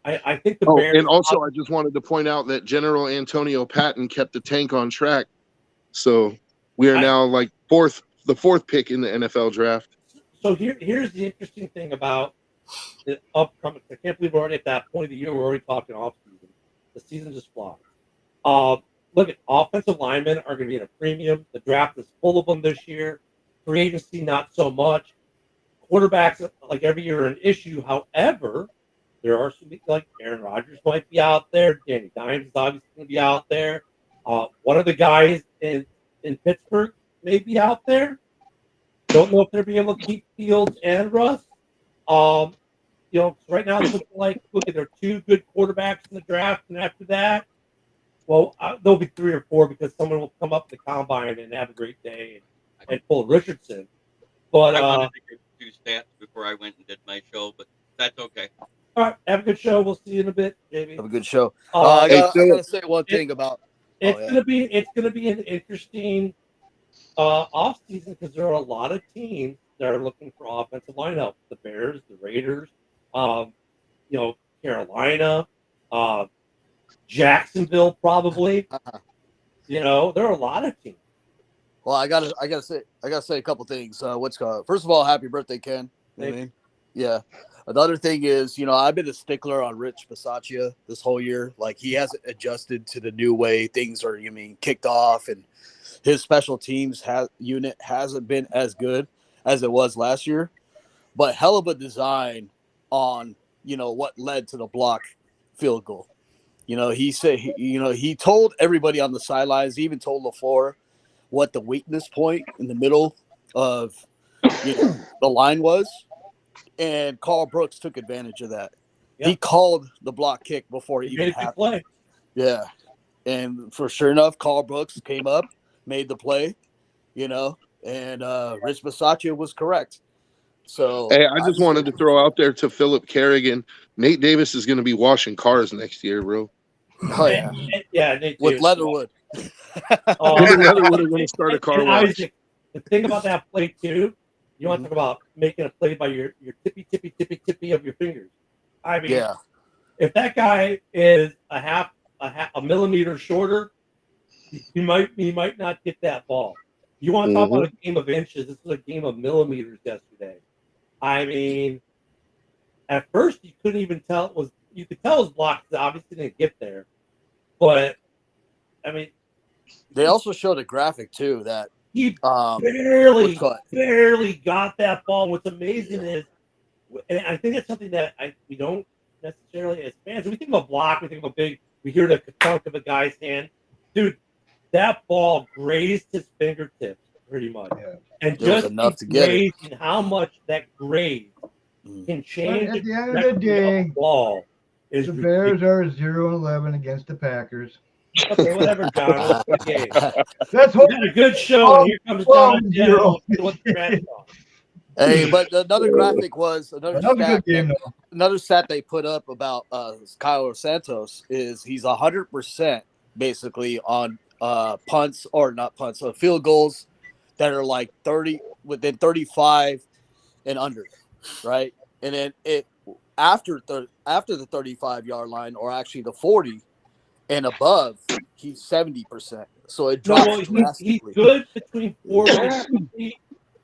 I think the Bears. And also, I just wanted to point out that General Antonio Patton kept the tank on track. So we are now like the fourth pick in the NFL draft. So here's the interesting thing about the upcoming. I can't believe we're already at that point of the year. We're already talking off season. The season just flies. Look at offensive linemen are going to be at a premium. The draft is full of them this year. Free agency, not so much. Quarterbacks, like every year, are an issue. However, there are some like Aaron Rodgers might be out there. Danny Dimes is obviously going to be out there. One of the guys in Pittsburgh may be out there. Don't know if they'll be able to keep Fields and Russ. You know, right now it's looking like there are two good quarterbacks in the draft, and after that, well, there'll be 3 or 4 because someone will come up to the combine and have a great day and pull Richardson. But I wanted to give 2 stats before I went and did my show, but that's okay. All right, have a good show. We'll see you in a bit, JB. Have a good show. I gotta say one thing about it's gonna be an interesting off season because there are a lot of teams that are looking for offensive line help. The Bears, the Raiders, Carolina, Jacksonville, probably. You know, there are a lot of teams. Well, I gotta say a couple things. First of all, happy birthday, Ken. You know what I mean? Yeah. Another thing is, you know, I've been a stickler on Rich Bisaccia this whole year. Like, he hasn't adjusted to the new way things are, kicked off, and his special teams unit hasn't been as good as it was last year. But hell of a design on, what led to the block field goal. He said, he told everybody on the sidelines, he even told LaFleur what the weakness point in the middle of the line was. And Carl Brooks took advantage of that. Yep. He called the block kick before it even happened. Play. Yeah. And for sure enough, Carl Brooks came up, made the play, and Rich Bisaccia was correct. So hey, I just wanted to throw out there to Philip Kerrigan, Nate Davis is going to be washing cars next year, bro. Oh, yeah. Yeah, Nate with Leatherwood. Leatherwood are going to start a car wash. Isaac, the thing about that play, too, you want to talk about making a play by your tippy of your fingers. I mean, if that guy is a millimeter shorter, he might not get that ball. You want to talk about a game of inches? This was a game of millimeters yesterday. I mean, at first you couldn't even tell it was. You could tell it was blocked. Obviously, didn't get there, but I mean, they also showed a graphic too that. He barely got that ball. What's amazing is, and I think it's something that we don't necessarily as fans. We think of a block, we think of a big. We hear the thunk of a guy's hand, dude. That ball grazed his fingertips pretty much, and just enough to get it. And how much that graze can change. But at the end of the day, ball is the Bears are 0-11 against the Packers. Okay, whatever, John. That's what a good show. Here comes John. Hey, but another graphic was another stat they put up about Kyle Santos is he's 100% basically on punts or not punts, so field goals that are like 30 within 35 and under, right? And then after the 35-yard line, or actually the 40 and above, he's 70%. so it No, drops well, he's drastically. good between 40 and 50.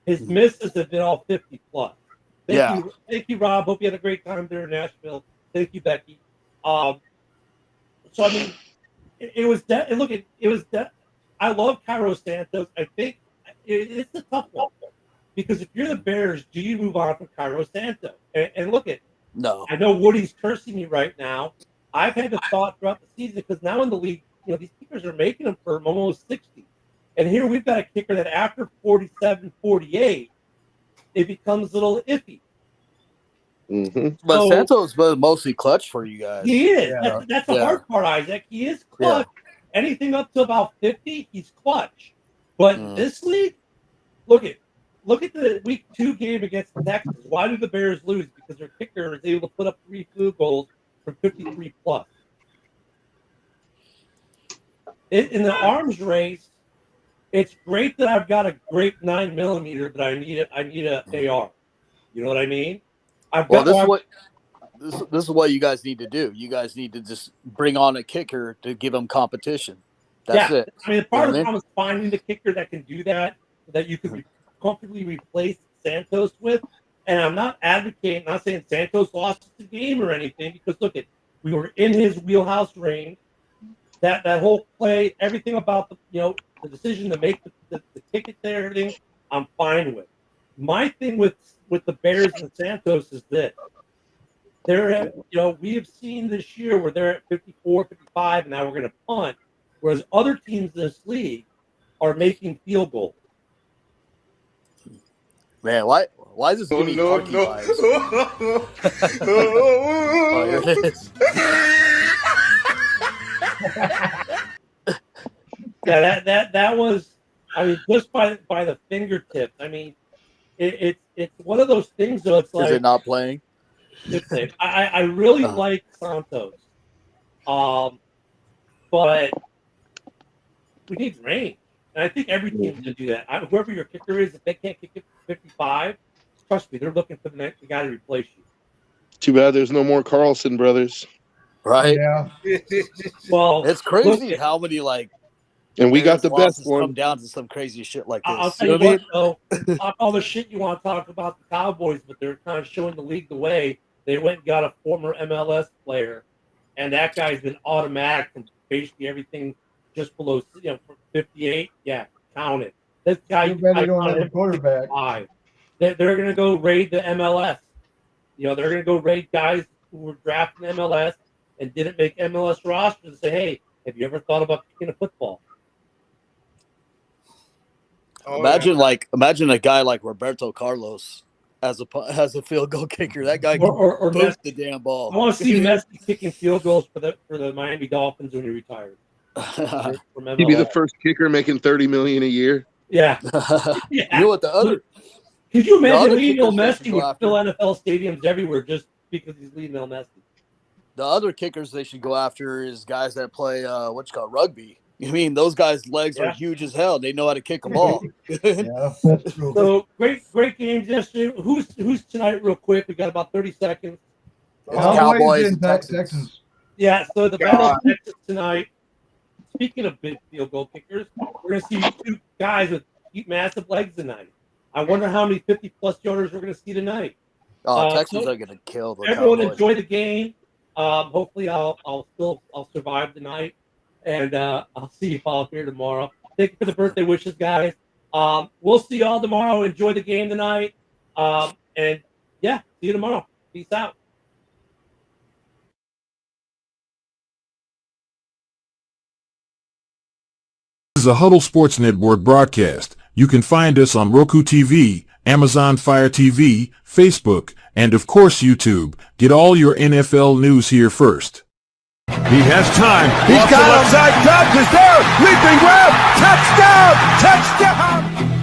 His misses have been all 50 plus. Thank you, Rob. Hope you had a great time there in Nashville. Thank you, Becky. So I mean, it was that. Look, it was that. I love Cairo Santos. I think it's a tough one because if you're the Bears, do you move on from Cairo Santos? And look at. No. I know Woody's cursing me right now. I've had the thought throughout the season because now in the league, these kickers are making them for almost 60. And here we've got a kicker that after 47, 48, it becomes a little iffy. Mm-hmm. But Santos was mostly clutch for you guys. He is. Yeah. That's the hard part, Isaac. He is clutch. Yeah. Anything up to about 50, he's clutch. But this league, look at the week 2 game against the Texans. Why do the Bears lose? Because their kicker is able to put up 3 field goals from 53 plus. In the arms race, it's great that I've got a great 9mm, but I need a AR. You know what I mean? This is what you guys need to do. You guys need to just bring on a kicker to give them competition. That's it. I mean, part of the problem is finding the kicker that can do that you can comfortably replace Santos with. And I'm not advocating, not saying Santos lost the game or anything, because look we were in his wheelhouse range. That whole play, everything about the decision to make the ticket there, everything, I'm fine with. My thing with the Bears and Santos is this. They're we have seen this year where they're at 54, 55, and now we're going to punt, whereas other teams in this league are making field goals. Man, why is this giving me turkey vibes? Oh, here it is. Yeah, that was. I mean, just by the fingertips. I mean, it's one of those things. Though it's like, is it not playing? I really like Santos, but we need range, and I think every team's gonna do that. Whoever your kicker is, if they can't kick it 55, trust me, they're looking for the guy to replace you. Too bad there's no more Carlson brothers. Right? Yeah. Well, it's crazy how many and we got the best one. Come down to some crazy shit like this. I'll tell you what, though, all the shit you want to talk about the Cowboys, but they're kind of showing the league the way. They went and got a former MLS player, and that guy's been automatic from basically everything just below, from 58. Yeah, count it. This guy, they don't have a quarterback. They're going to go raid the MLS. They're going to go raid guys who were drafted in MLS and didn't make MLS rosters and say, hey, have you ever thought about kicking a football? Imagine a guy like Roberto Carlos as a field goal kicker. That guy can boost the damn ball. I want to see Messi kicking field goals for the Miami Dolphins when he retires. He'd be the first kicker making $30 million a year. Yeah. You know what the other? Could you imagine Lionel Messi would fill NFL stadiums everywhere just because he's Lionel Messi? The other kickers they should go after is guys that play rugby. I mean, those guys' legs are huge as hell. They know how to kick a ball. Yeah, that's true. So great games yesterday. Who's tonight? Real quick, we got about 30 seconds. Cowboys and Texans. Yeah. So the Battle of Texas tonight. Speaking of big field goal kickers, we're going to see 2 guys with massive legs tonight. I wonder how many 50-plus yarders we're going to see tonight. Texans are going to kill the everyone. Cowboys. Enjoy the game. Hopefully, I'll survive the night, and I'll see you all here tomorrow. Thank you for the birthday wishes, guys. We'll see y'all tomorrow. Enjoy the game tonight, and see you tomorrow. Peace out. This is a Huddle Sports Network broadcast. You can find us on Roku TV, Amazon Fire TV, Facebook, and of course YouTube. Get all your NFL news here first. He has time. He's got left side. Dobbs is there. Leaping grab. Touchdown. Touchdown.